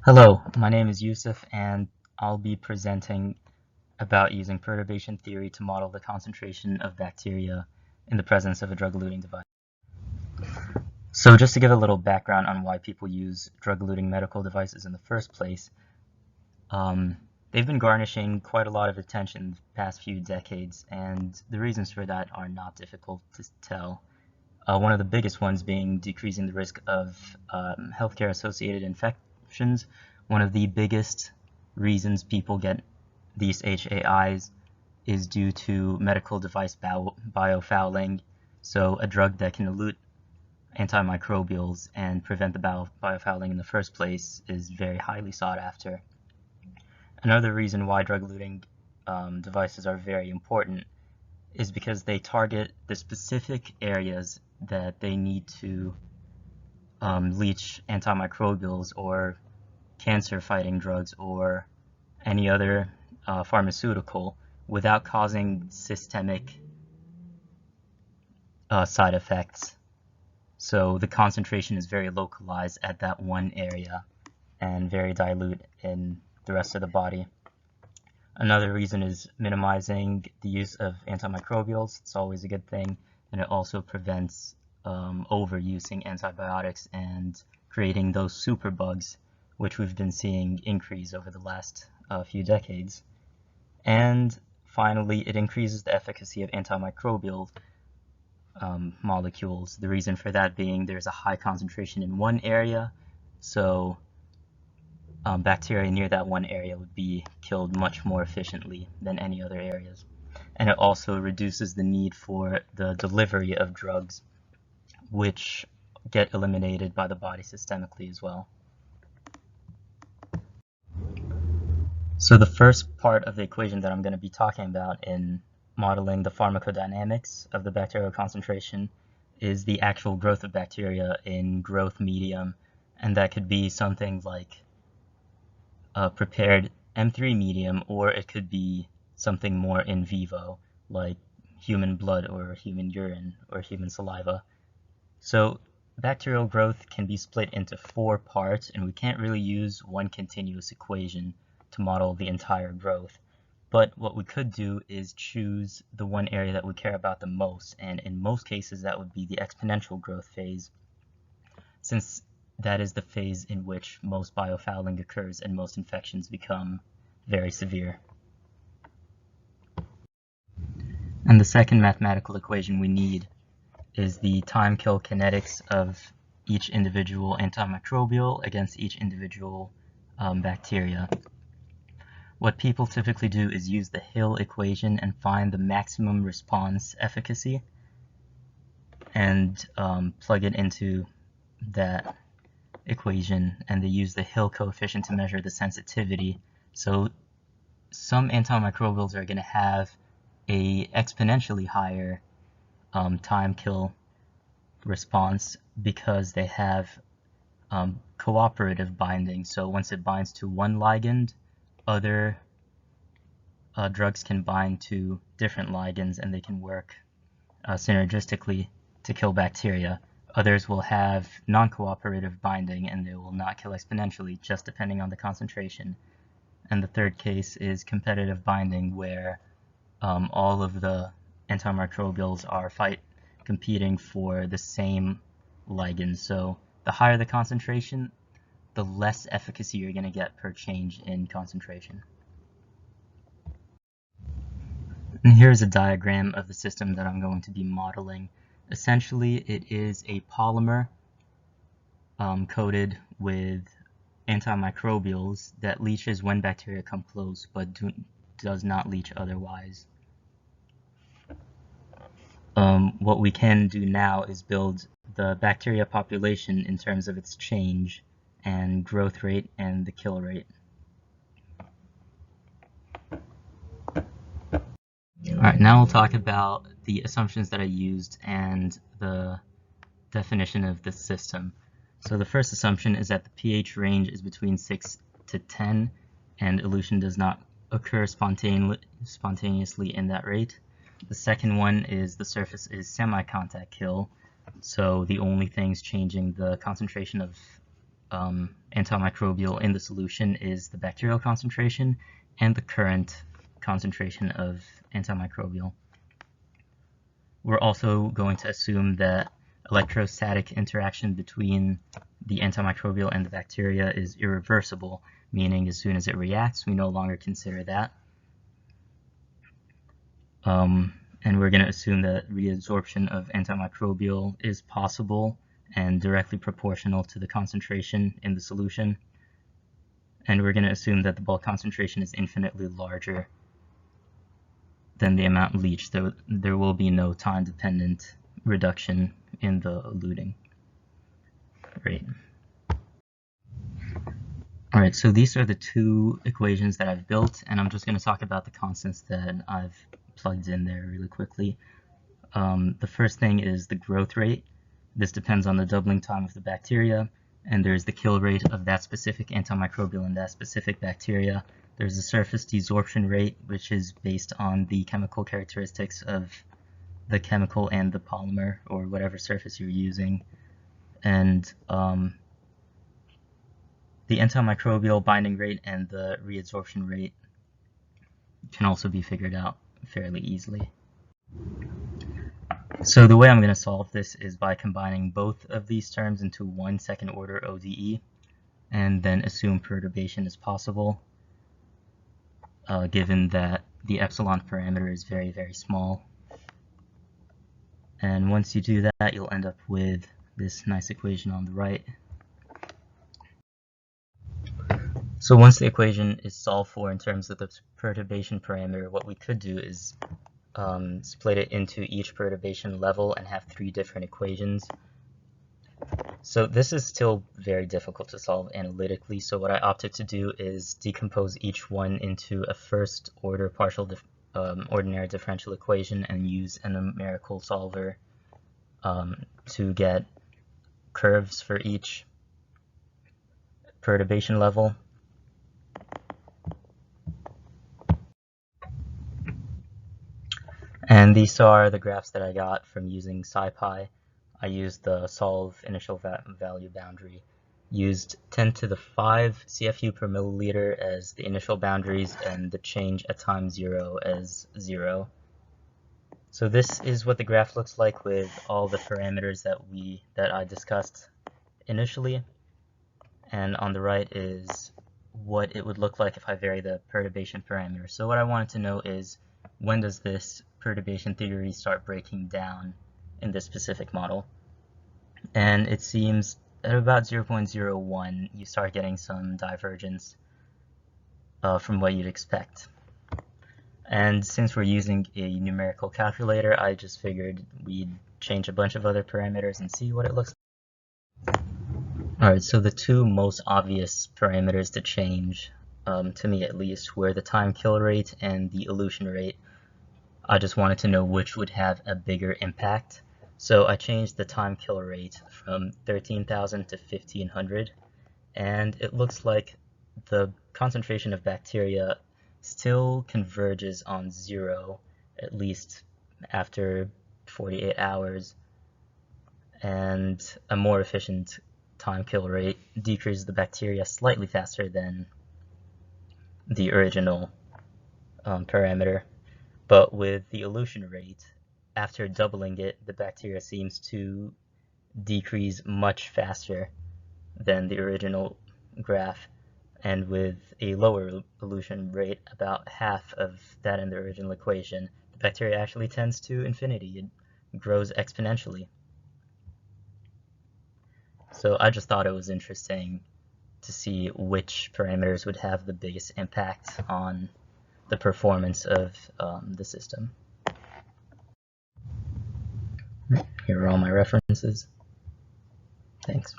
Hello, my name is Yusuf, and I'll be presenting about using perturbation theory to model the concentration of bacteria in the presence of a drug-eluting device. So just to give a little background on why people use drug-eluting medical devices in the first place, um, they've been garnishing quite a lot of attention the past few decades, and the reasons for that are not difficult to tell. One of the biggest ones being decreasing the risk of healthcare-associated infections. One of the biggest reasons people get these HAIs is due to medical device biofouling, so a drug that can elute antimicrobials and prevent the biofouling in the first place is very highly sought after. Another reason why drug-eluting devices are very important is because they target the specific areas that they need to leach antimicrobials or cancer-fighting drugs or any other pharmaceutical without causing systemic side effects. So the concentration is very localized at that one area and very dilute in the rest of the body. Another reason is minimizing the use of antimicrobials. It's always a good thing, and it also prevents overusing antibiotics and creating those superbugs, which we've been seeing increase over the last few decades. And finally, it increases the efficacy of antimicrobial molecules. The reason for that being there's a high concentration in one area, so bacteria near that one area would be killed much more efficiently than any other areas. And it also reduces the need for the delivery of drugs, which get eliminated by the body systemically as well. So the first part of the equation that I'm going to be talking about in modeling the pharmacodynamics of the bacterial concentration is the actual growth of bacteria in growth medium, and that could be something like prepared M3 medium, or it could be something more in vivo, like human blood or human urine or human saliva. So bacterial growth can be split into 4 parts, and we can't really use one continuous equation to model the entire growth. But what we could do is choose the one area that we care about the most, and in most cases that would be the exponential growth phase, since that is the phase in which most biofouling occurs and most infections become very severe. And the second mathematical equation we need is the time-kill kinetics of each individual antimicrobial against each individual bacteria. What people typically do is use the Hill equation and find the maximum response efficacy and plug it into that equation, and they use the Hill coefficient to measure the sensitivity. So some antimicrobials are going to have a exponentially higher time kill response because they have cooperative binding. So once it binds to one ligand, other drugs can bind to different ligands and they can work synergistically to kill bacteria. Others will have non-cooperative binding and they will not kill exponentially, just depending on the concentration. And the third case is competitive binding, where all of the antimicrobials are competing for the same ligand. So the higher the concentration, the less efficacy you're going to get per change in concentration. And here's a diagram of the system that I'm going to be modeling. Essentially, it is a polymer coated with antimicrobials that leaches when bacteria come close, but does not leach otherwise. What we can do now is build the bacteria population in terms of its change and growth rate and the kill rate. Alright, now we'll talk about the assumptions that I used and the definition of the system. So the first assumption is that the pH range is between 6 to 10, and elution does not occur spontaneously in that rate. The second one is the surface is semi-contact kill, so the only things changing the concentration of antimicrobial in the solution is the bacterial concentration and the current concentration of antimicrobial. We're also going to assume that electrostatic interaction between the antimicrobial and the bacteria is irreversible, meaning as soon as it reacts, we no longer consider that. And we're going to assume that reabsorption of antimicrobial is possible and directly proportional to the concentration in the solution. And we're going to assume that the bulk concentration is infinitely larger than the amount leached, so there will be no time-dependent reduction in the eluting rate. All right, so these are the two equations that I've built, and I'm just going to talk about the constants that I've plugged in there really quickly. The first thing is the growth rate. This depends on the doubling time of the bacteria, and there's the kill rate of that specific antimicrobial in that specific bacteria. There's the surface desorption rate, which is based on the chemical characteristics of the chemical and the polymer, or whatever surface you're using. And the antimicrobial binding rate and the reabsorption rate can also be figured out fairly easily. So the way I'm going to solve this is by combining both of these terms into one second order ODE, and then assume perturbation is possible, given that the epsilon parameter is very, very small. And once you do that, you'll end up with this nice equation on the right. So once the equation is solved for in terms of the perturbation parameter, what we could do is split it into each perturbation level and have 3 different equations. So this is still very difficult to solve analytically, so what I opted to do is decompose each one into a first order partial ordinary differential equation and use a numerical solver to get curves for each perturbation level. And these are the graphs that I got from using SciPy. I used the solve initial value boundary, used 10 to the 5 CFU per milliliter as the initial boundaries and the change at time 0 as 0. So this is what the graph looks like with all the parameters that I discussed initially. And on the right is what it would look like if I vary the perturbation parameter. So what I wanted to know is, when does this perturbation theory start breaking down in this specific model? And it seems at about 0.01 you start getting some divergence from what you'd expect. And since we're using a numerical calculator, I just figured we'd change a bunch of other parameters and see what it looks like. Alright, so the two most obvious parameters to change, to me at least, were the time kill rate and the elution rate. I just wanted to know which would have a bigger impact. So I changed the time kill rate from 13,000 to 1,500, and it looks like the concentration of bacteria still converges on 0, at least after 48 hours, and a more efficient time kill rate decreases the bacteria slightly faster than the original parameter. But with the elution rate, after doubling it, the bacteria seems to decrease much faster than the original graph, and with a lower elution rate, about half of that in the original equation, the bacteria actually tends to infinity. It grows exponentially. So I just thought it was interesting to see which parameters would have the biggest impact on the performance of the system. Here are all my references. Thanks.